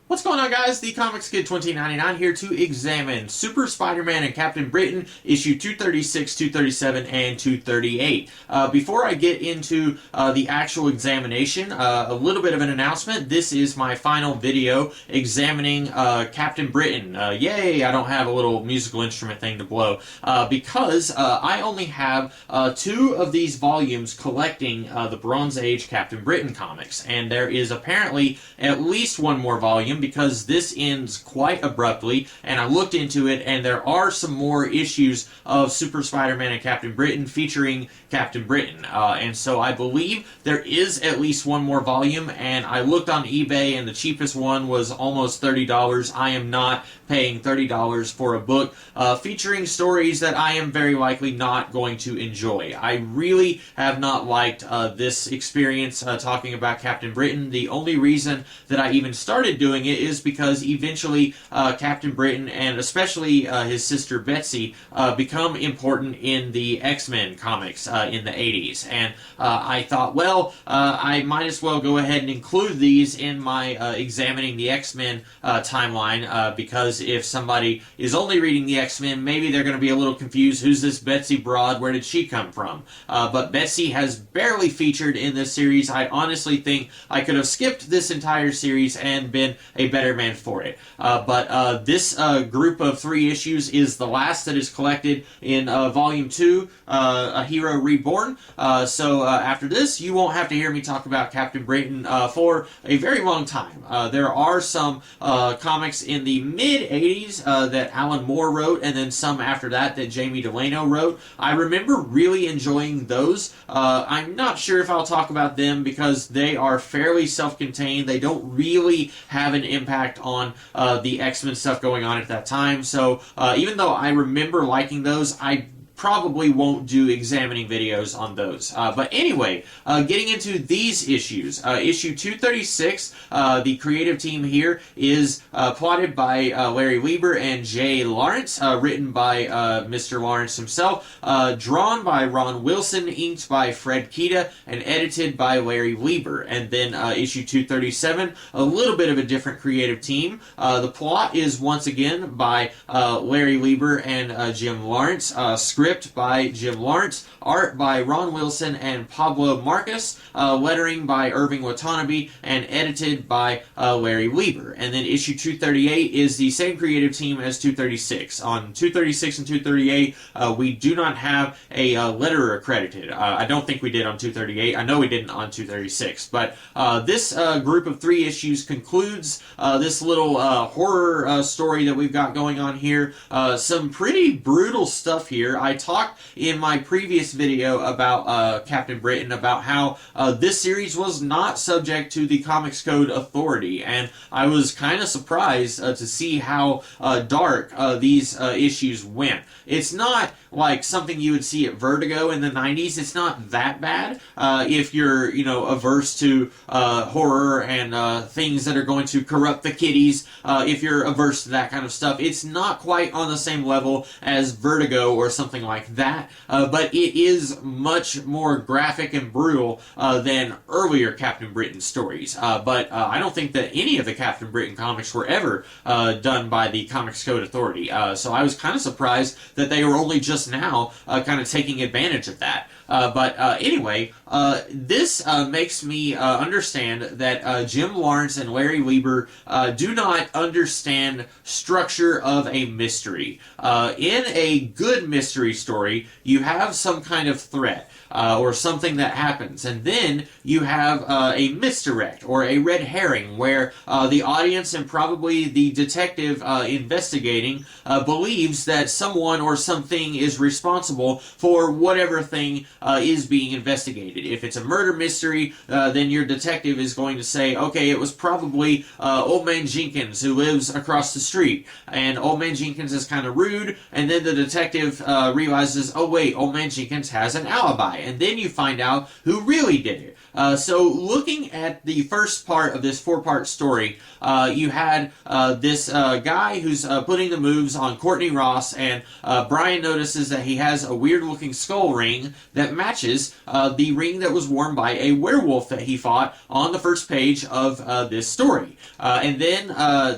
What's going on, guys? The Comics Kid 2099 here to examine Super Spider-Man and Captain Britain, issue 236, 237, and 238. Before I get into the actual examination, a little bit of an announcement. This is my final video examining Captain Britain. Yay, I don't have a little musical instrument thing to blow, because I only have two of these volumes collecting the Bronze Age Captain Britain comics, and there is apparently at least one more volume, because this ends quite abruptly, and I looked into it, and there are some more issues of Super Spider-Man and Captain Britain featuring Captain Britain, and so I believe there is at least one more volume, and I looked on eBay, and the cheapest one was almost $30. I am not paying $30 for a book featuring stories that I am very likely not going to enjoy. I really have not liked this experience talking about Captain Britain. The only reason that I even started doing it is because eventually Captain Britain, and especially his sister Betsy, become important in the X-Men comics in the 80s. And I thought, well, I might as well go ahead and include these in my examining the X-Men timeline, because if somebody is only reading the X-Men, maybe they're going to be a little confused. Who's this Betsy Broad? Where did she come from? But Betsy has barely featured in this series. I honestly think I could have skipped this entire series and been a better man for it. But this group of 3 issues is the last that is collected in Volume 2, A Hero Reborn. So after this, you won't have to hear me talk about Captain Britain for a very long time. There are some comics in the mid-80s that Alan Moore wrote, and then some after that Jamie Delano wrote. I remember really enjoying those. I'm not sure if I'll talk about them because they are fairly self-contained. They don't really have an impact on the X-Men stuff going on at that time. So even though I remember liking those, I probably won't do examining videos on those. But anyway, getting into these issues. Issue 236, the creative team here is plotted by Larry Lieber and Jay Lawrence, written by Mr. Lawrence himself, drawn by Ron Wilson, inked by Fred Kita, and edited by Larry Lieber. And then issue 237, a little bit of a different creative team. The plot is once again by Larry Lieber and Jim Lawrence, script by Jim Lawrence, art by Ron Wilson and Pablo Marcus, lettering by Irving Watanabe, and edited by Larry Lieber. And then issue 238 is the same creative team as 236. On 236 and 238, we do not have a letterer accredited. I don't think we did on 238. I know we didn't on 236. But this group of 3 issues concludes this little horror story that we've got going on here. Some pretty brutal stuff here. I talked in my previous video about Captain Britain, about how this series was not subject to the Comics Code Authority, and I was kind of surprised to see how dark these issues went. It's not like something you would see at Vertigo in the 90s. It's not that bad if you're, averse to horror and things that are going to corrupt the kiddies. If you're averse to that kind of stuff, it's not quite on the same level as Vertigo or something like that, but it is much more graphic and brutal than earlier Captain Britain stories. But I don't think that any of the Captain Britain comics were ever done by the Comics Code Authority, so I was kind of surprised that they were only just now kind of taking advantage of that. But anyway, this makes me understand that Jim Lawrence and Larry Lieber do not understand structure of a mystery. In a good mystery story, you have some kind of threat. Or something that happens, and then you have a misdirect or a red herring where the audience and probably the detective investigating believes that someone or something is responsible for whatever thing is being investigated. If it's a murder mystery, then your detective is going to say, okay, it was probably Old Man Jenkins who lives across the street, and Old Man Jenkins is kind of rude, and then the detective realizes, oh wait, Old Man Jenkins has an alibi. And then you find out who really did it. So looking at the first part of this four-part story, you had this guy who's putting the moves on Courtney Ross, and Brian notices that he has a weird-looking skull ring that matches the ring that was worn by a werewolf that he fought on the first page of this story. And then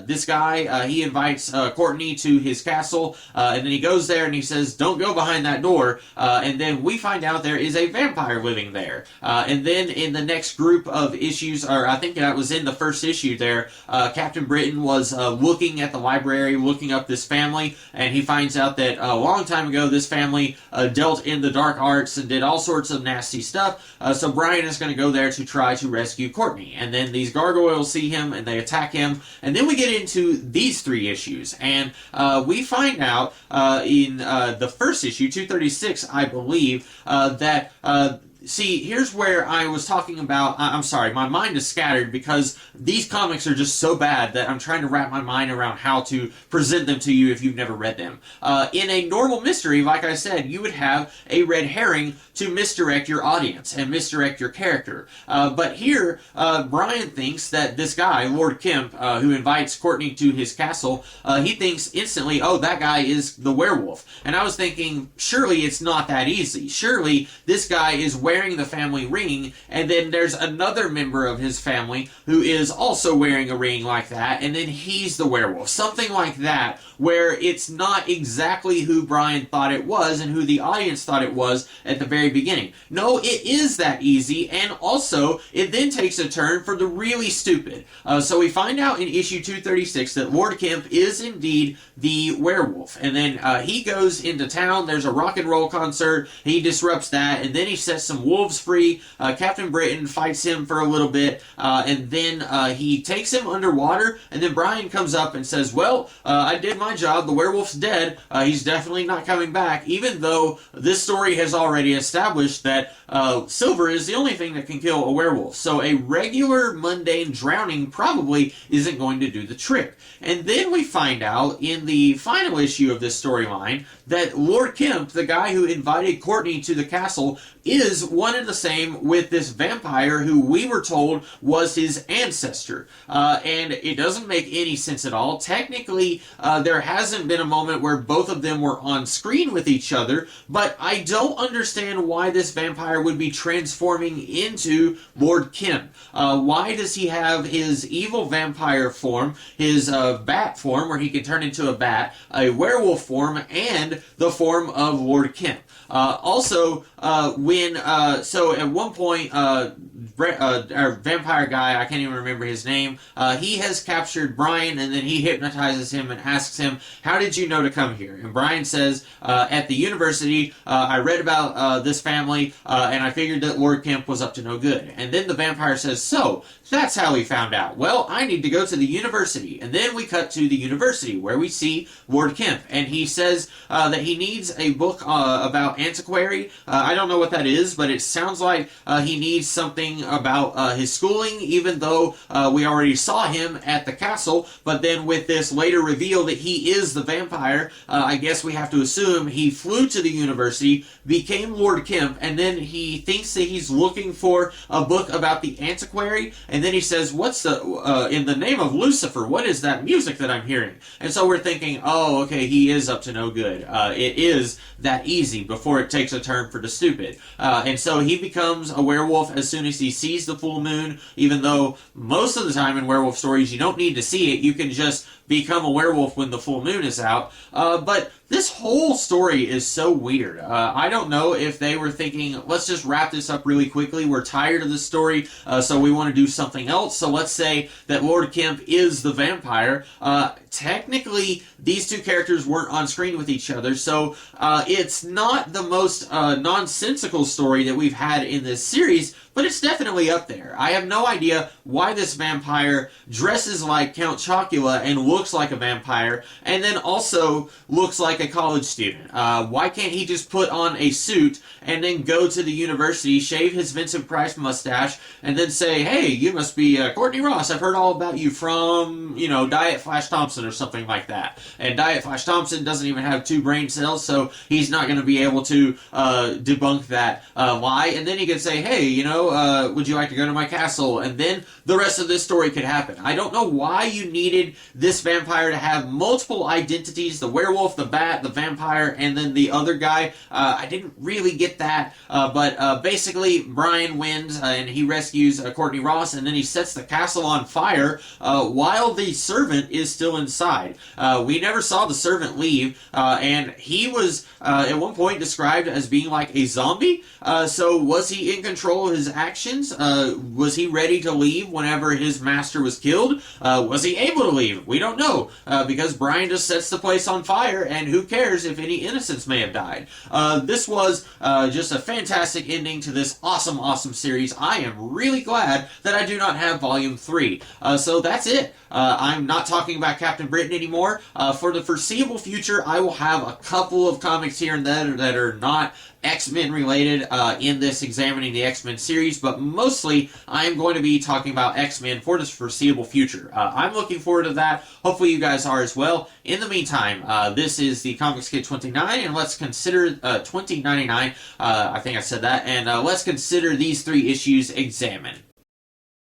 this guy, he invites Courtney to his castle, and then he goes there and he says, "Don't go behind that door." And then we find out there is a vampire living there. And then in the next group of issues, or I think that was in the first issue there, Captain Britain was looking at the library, looking up this family, and he finds out that a long time ago this family dealt in the dark arts and did all sorts of nasty stuff. So Brian is going to go there to try to rescue Courtney. And then these gargoyles see him and they attack him. And then we get into these three issues. And we find out in the first issue, 236, I believe, that see, here's where I was talking about, I'm sorry, my mind is scattered because these comics are just so bad that I'm trying to wrap my mind around how to present them to you if you've never read them. In a normal mystery, like I said, you would have a red herring to misdirect your audience and misdirect your character. But here, Brian thinks that this guy, Lord Kemp, who invites Courtney to his castle, he thinks instantly, oh, that guy is the werewolf. And I was thinking, surely it's not that easy. Surely this guy is wearing the family ring, and then there's another member of his family who is also wearing a ring like that, and then he's the werewolf. Something like that, where it's not exactly who Brian thought it was and who the audience thought it was at the very beginning. No, it is that easy, and also it then takes a turn for the really stupid. So we find out in issue 236 that Lord Kemp is indeed the werewolf, and then he goes into town. There's a rock and roll concert. He disrupts that, and then he sets some wolves free. Captain Britain fights him for a little bit, and then he takes him underwater, and then Brian comes up and says, well, I did my job. The werewolf's dead. He's definitely not coming back, even though this story has already established that silver is the only thing that can kill a werewolf. So a regular mundane drowning probably isn't going to do the trick. And then we find out in the final issue of this storyline that Lord Kemp, the guy who invited Courtney to the castle, is one and the same with this vampire who we were told was his ancestor. And it doesn't make any sense at all. Technically, there hasn't been a moment where both of them were on screen with each other, but I don't understand why this vampire would be transforming into Lord Kemp. Why does he have his evil vampire form, his bat form where he can turn into a bat, a werewolf form, and the form of Lord Kemp? Also, so at one point, our vampire guy, I can't even remember his name, he has captured Brian, and then he hypnotizes him and asks him, how did you know to come here? And Brian says, at the university, I read about this family, and I figured that Lord Kemp was up to no good. And then the vampire says, so, that's how he found out. Well, I need to go to the university. And then we cut to the university, where we see Lord Kemp, and he says that he needs a book about antiquary. I don't know what that is, but it sounds like he needs something about his schooling, even though we already saw him at the castle. But then with this later reveal that he is the vampire, I guess we have to assume he flew to the university, became Lord Kemp, and then he thinks that he's looking for a book about the antiquary, and then he says, what's the, in the name of Lucifer, what is that music that I'm hearing? And so we're thinking, oh, okay, he is up to no good. It is that easy before it takes a turn for the stupid. And so he becomes a werewolf as soon as he sees the full moon, even though most of the time in werewolf stories you don't need to see it. You can just become a werewolf when the full moon is out. But this whole story is so weird. I don't know if they were thinking, let's just wrap this up really quickly. We're tired of this story, so we want to do something else. So let's say that Lord Kemp is the vampire. Technically, these two characters weren't on screen with each other, so it's not the most nonsensical story that we've had in this series, but it's definitely up there. I have no idea why this vampire dresses like Count Chocula and looks like a vampire, and then also looks like a college student. Why can't he just put on a suit and then go to the university, shave his Vincent Price mustache, and then say, hey, you must be Courtney Ross. I've heard all about you from, you know, Diet Flash Thompson or something like that. And Diet Flash Thompson doesn't even have 2 brain cells, so he's not going to be able to debunk that lie. And then he could say, hey, you know, would you like to go to my castle? And then the rest of this story could happen. I don't know why you needed this vampire to have multiple identities, the werewolf, the bat, the vampire, and then the other guy. I didn't really get that, but basically Brian wins, and he rescues Courtney Ross, and then he sets the castle on fire while the servant is still inside. We never saw the servant leave, and he was at one point described as being like a zombie. So was he in control of his actions? Was he ready to leave whenever his master was killed? Was he able to leave? We don't know, because Brian just sets the place on fire, and who cares if any innocents may have died. This was just a fantastic ending to this awesome, awesome series. I am really glad that I do not have Volume 3. So that's it. I'm not talking about Captain Britain anymore. For the foreseeable future, I will have a couple of comics here and there that are not X-Men related in this Examining the X-Men series, but mostly I am going to be talking about X-Men for this foreseeable future. I'm looking forward to that. Hopefully you guys are as well. In the meantime, this is the Comics Kid 29, and let's consider 2099. I think I said that, and let's consider these 3 issues examined.